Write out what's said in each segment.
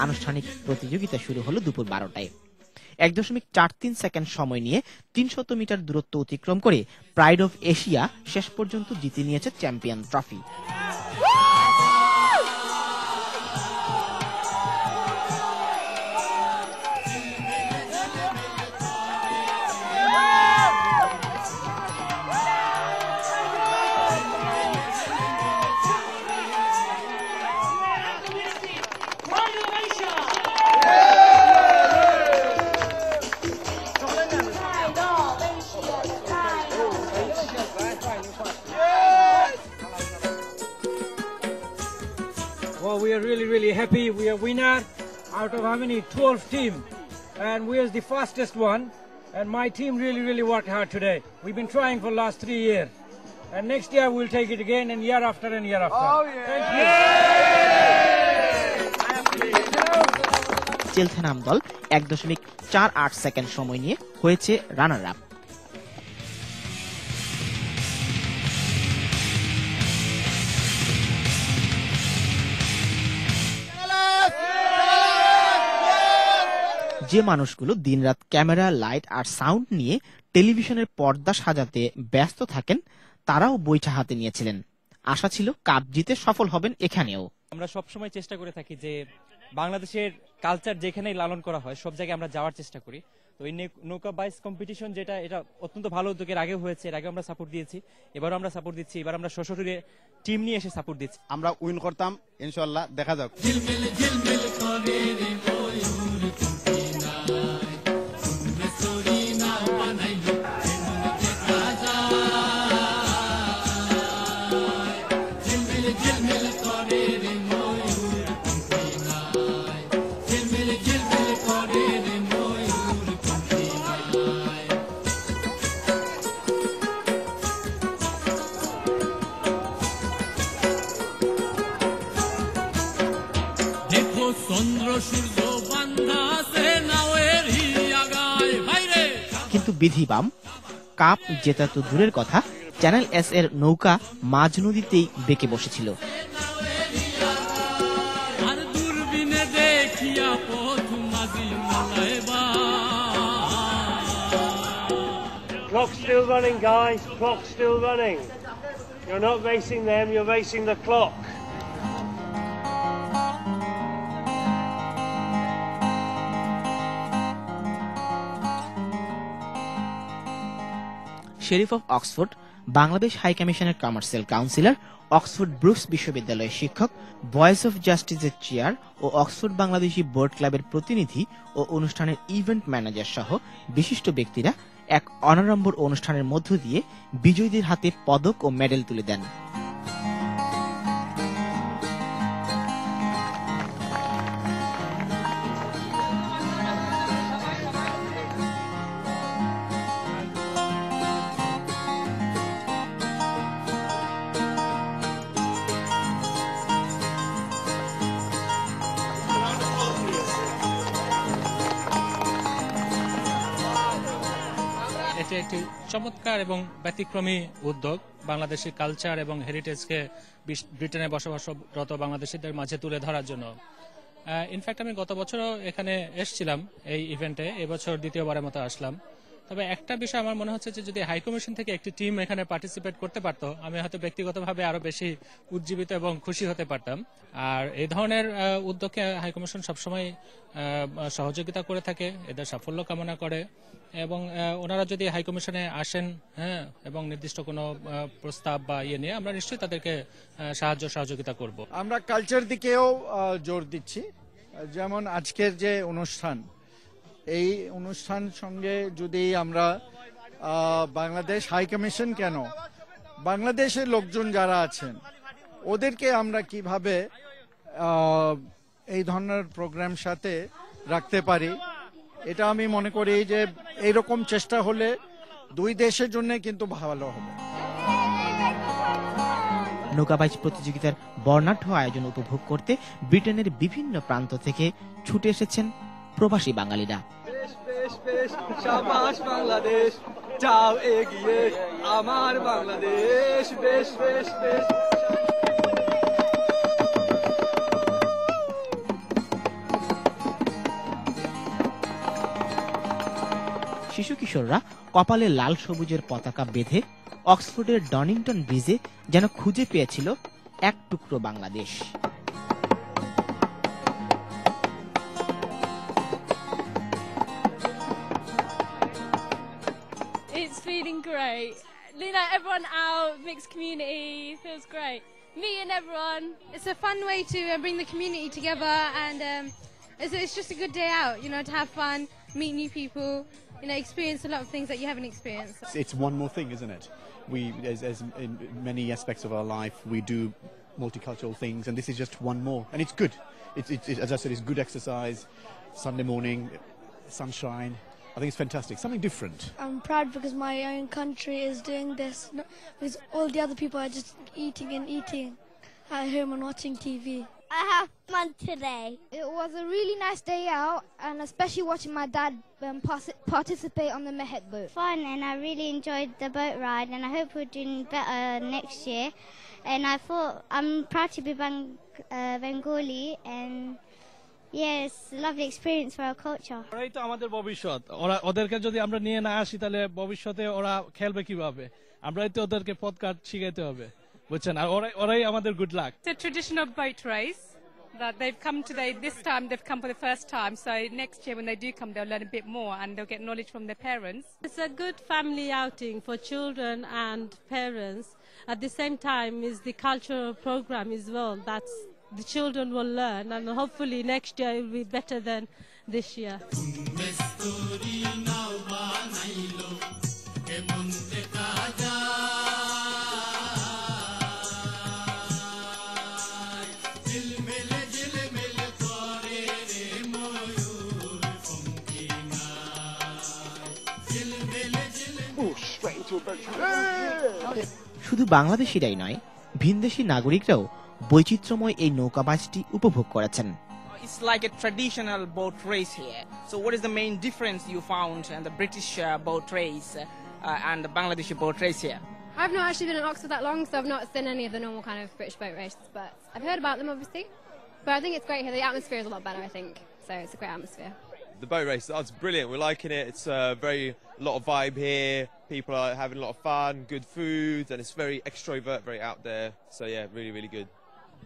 আনুষ্ঠানিক প্রতিযোগিতা শুরু হলো দুপুর 12টায়। 1.43 সেকেন্ড সময় নিয়ে 300 মিটার দূরত্ব অতিক্রম করে প্রাইড অফ এশিয়া শেষ পর্যন্ত জিতে নিয়েছে champion trophy. Well, we are really happy. We are winner out of how many? 12 team, and we are the fastest one. And my team really worked hard today. We've been trying for last 3 years, and next year we'll take it again, and year after and year after. Oh yeah! Thank you. চেলথেনাম দল 1.48 second সময় নিয়ে হয়েছে runner up. যে মানুষগুলো দিনরাত camera, light আর sound নিয়ে টেলিভিশনের পর্দা সাজাতে ব্যস্ত থাকেন, তারাও বইটা হাতে নিয়েছিলেন। আশা ছিল কাপ জিতে সফল হবেন এখানেও। আমরা সবসময় চেষ্টা করে থাকি যে বাংলাদেশের কালচার যেখানেই লালন করা হয় সব জায়গায় আমরা যাওয়ার চেষ্টা করি। তো এই নৌকা বাইচ কম্পিটিশন যেটা, এটা অত্যন্ত ভালো উদ্যোগের আগে হয়েছে, এর আগে আমরা সাপোর্ট দিয়েছি, এবারও আমরা সাপোর্ট দিচ্ছি। এবার আমরা সশরীরে টিম নিয়ে এসে সাপোর্ট দিচ্ছি। আমরা উইন করতাম ইনশাআল্লাহ, দেখা যাক। কিন্তু বিধিবাম, কাপ জেতা তো দূরের কথা, চ্যানেল এস এর নৌকা মাঝ নদীতেই বেঁকে বসেছিল। Clock's still running, guys. Clock's still running. You're not racing them, you're racing the clock. Sheriff of Oxford, Bangladesh high কমিশনের কমার্শিয়াল কাউন্সিলর, অক্সফোর্ড ব্রুকস বিশ্ববিদ্যালয়ের শিক্ষক, ভয়েস অফ জাস্টিসের চেয়ার ও অক্সফোর্ড বাংলাদেশি বোর্ড ক্লাবের প্রতিনিধি ও অনুষ্ঠানের ইভেন্ট ম্যানেজার সহ বিশিষ্ট ব্যক্তিরা এক অনাড়ম্বর অনুষ্ঠানের মধ্য দিয়ে বিজয়ীদের হাতে পদক ও মেডেল তুলে দেন। এটি একটি চমৎকার এবং ব্যতিক্রমী উদ্যোগ, বাংলাদেশের কালচার এবং হেরিটেজকে ব্রিটেনে বসবাসরত বাংলাদেশিদের মাঝে তুলে ধরার জন্য। ইনফ্যাক্ট আমি গত বছরও এখানে এসেছিলাম এই ইভেন্টে, এবছর দ্বিতীয়বারের মতো আসলাম। তবে একটা বিষয় আমার মনে হচ্ছে যে যদি হাই কমিশন থেকে একটি টিম এখানে পার্টিসিপেট করতে পারতো, আমি হয়তো ব্যক্তিগতভাবে আরো বেশি উজ্জীবিত এবং খুশি হতে পারতাম। আর এই ধরনের উদ্যোগে হাই কমিশন সবসময় সহযোগিতা করে থাকে, এদের সাফল্য কামনা করে এবং ওনারা যদি হাই কমিশনে আসেন, হ্যাঁ, এবং নির্দিষ্ট কোনো প্রস্তাব বা ইয়ে নিয়ে আমরা নিশ্চয়ই তাদেরকে সাহায্য সহযোগিতা করব। আমরা কালচার দিকেও জোর দিচ্ছি, যেমন আজকের যে অনুষ্ঠান, এই অনুষ্ঠান সঙ্গে যদি আমরা বাংলাদেশ হাই কমিশন কেন, বাংলাদেশের লোকজন যারা আছেন ওদেরকে আমরা কিভাবে এই ধরনের প্রোগ্রাম সাথে রাখতে পারি, এটা আমি মনে করি যে এইরকম চেষ্টা হলে দুই দেশের জন্য কিন্তু ভালো হবে। নৌকাবাইজ প্রতিযোগিতার বর্ণাঢ্য আয়োজন উপভোগ করতে ব্রিটেনের বিভিন্ন প্রান্ত থেকে ছুটে এসেছেন প্রবাসী বাঙালিরা। সাবাস বাংলাদেশ, যাও এগিয়ে আমার বাংলাদেশ, বেশ বেশ বেশ। শিশু কিশোররা কপালে লাল সবুজের পতাকা বেঁধে অক্সফোর্ডের ডনিংটন ব্রিজে যেন খুঁজে পেয়েছিল এক টুকরো Bangladesh. It's feeling great. You know, everyone out, mixed community, feels great. Meeting everyone. It's a fun way to bring the community together, and it's just a good day out, you know, to have fun, meet new people, you know, experience a lot of things that you haven't experienced. It's one more thing, isn't it? We, as in many aspects of our life, we do multicultural things, and this is just one more, and it's good. It's as I said, it's good exercise. Sunday morning, sunshine. I think it's fantastic, something different. I'm proud because my own country is doing this, because all the other people are just eating and eating at home and watching TV. I have fun today. It was a really nice day out, and especially watching my dad participate on the Mehet boat. Fun, and I really enjoyed the boat ride, and I hope we're doing better next year. And I thought I'm proud to be Bengali, and yeah, it's a lovely experience for our culture. ওরাই তো আমাদের ভবিষ্যৎ, ওদেরকে যদি আমরা নিয়ে না আসি তাহলে ভবিষ্যতে ওরা খেলবে কিভাবে? আমরাই তো ওদেরকে পথঘাট শিখাইতে হবে, বুঝছেন? আর ওরাই আমাদের good luck. It's a traditional boat race that they've come today. This time they've come for the first time, so next year when they do come, they'll learn a bit more and they'll get knowledge from their parents. It's a good family outing for children and parents. At the same time, is the cultural program as well. That's the children will learn, and hopefully next year it will be better than this year. শুধু বাংলাদেশিরাই নয়, ভিনদেশী নাগরিকরাও বৈচিত্র্যময় এই নৌকাবাজটি উপভোগ করেছেন। It's like a traditional boat race here. So what is the main difference you found in the British boat race and the Bangladeshi boat race here? I've not actually been in Oxford that long, so I've not seen any of the normal kind of British boat races, but I've heard about them obviously. But I think it's great here. The atmosphere is a lot better, I think. So it's a great atmosphere. The boat race, that's brilliant. We're liking it. It's a lot of vibe here. People are having a lot of fun, good food, and it's very extrovert, very out there. So yeah, really, really good.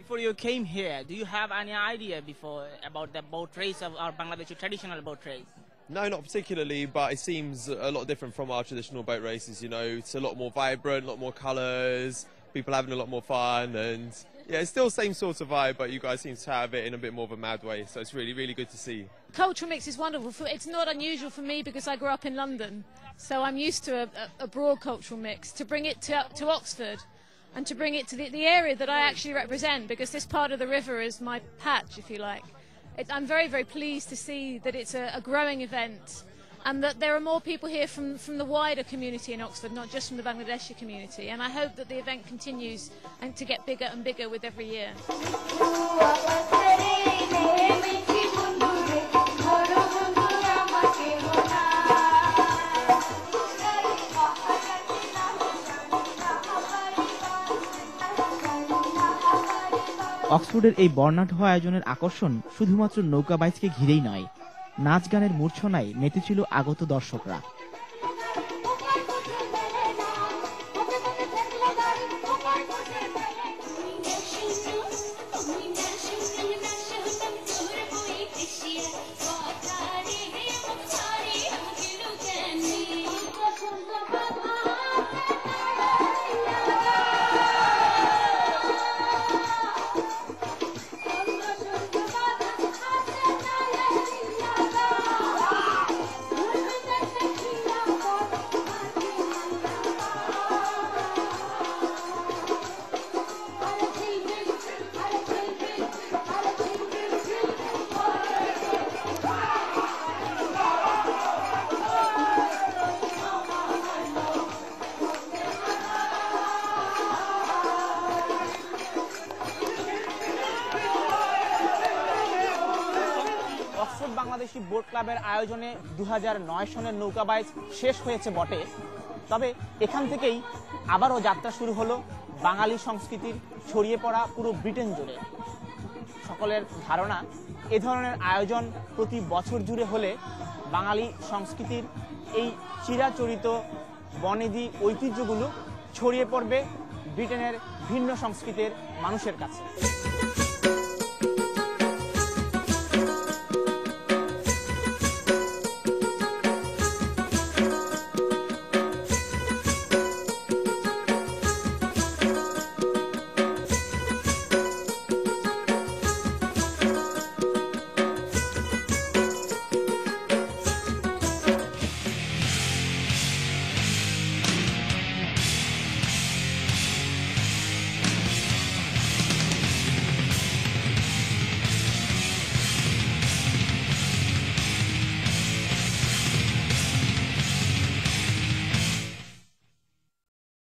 Before you came here, do you have any idea before about the boat race of our Bangladeshi traditional boat race? No, not particularly, but it seems a lot different from our traditional boat races. You know, it's a lot more vibrant, a lot more colours, people having a lot more fun, and yeah, it's still the same sort of vibe, but you guys seem to have it in a bit more of a mad way. So it's really, really good to see. Cultural mix is wonderful. It's not unusual for me because I grew up in London, so I'm used to a broad cultural mix. To bring it to Oxford, and to bring it to the area that I actually represent, because this part of the river is my patch, if you like. I'm very, very pleased to see that it's a growing event, and that there are more people here from the wider community in Oxford, not just from the Bangladeshi community. And I hope that the event continues and to get bigger and bigger with every year. অক্সফোর্ডের এই বর্ণাঢ্য আয়োজনের আকর্ষণ শুধুমাত্র নৌকাবাইজকে ঘিরেই নয়, নাচ গানের মূর্ছনায় মেতেছিল আগত দর্শকরা। বাংলাদেশি বোট ক্লাবের আয়োজনে 2009 সনের নৌকা বাইচ শেষ হয়েছে বটে, তবে এখান থেকেই আবারও যাত্রা শুরু হলো বাঙালি সংস্কৃতির ছড়িয়ে পড়া পুরো ব্রিটেন জুড়ে। সকলের ধারণা এ ধরনের আয়োজন প্রতি বছর জুড়ে হলে বাঙালি সংস্কৃতির এই চিরাচরিত বনেদি ঐতিহ্যগুলো ছড়িয়ে পড়বে ব্রিটেনের ভিন্ন সংস্কৃতির মানুষের কাছে।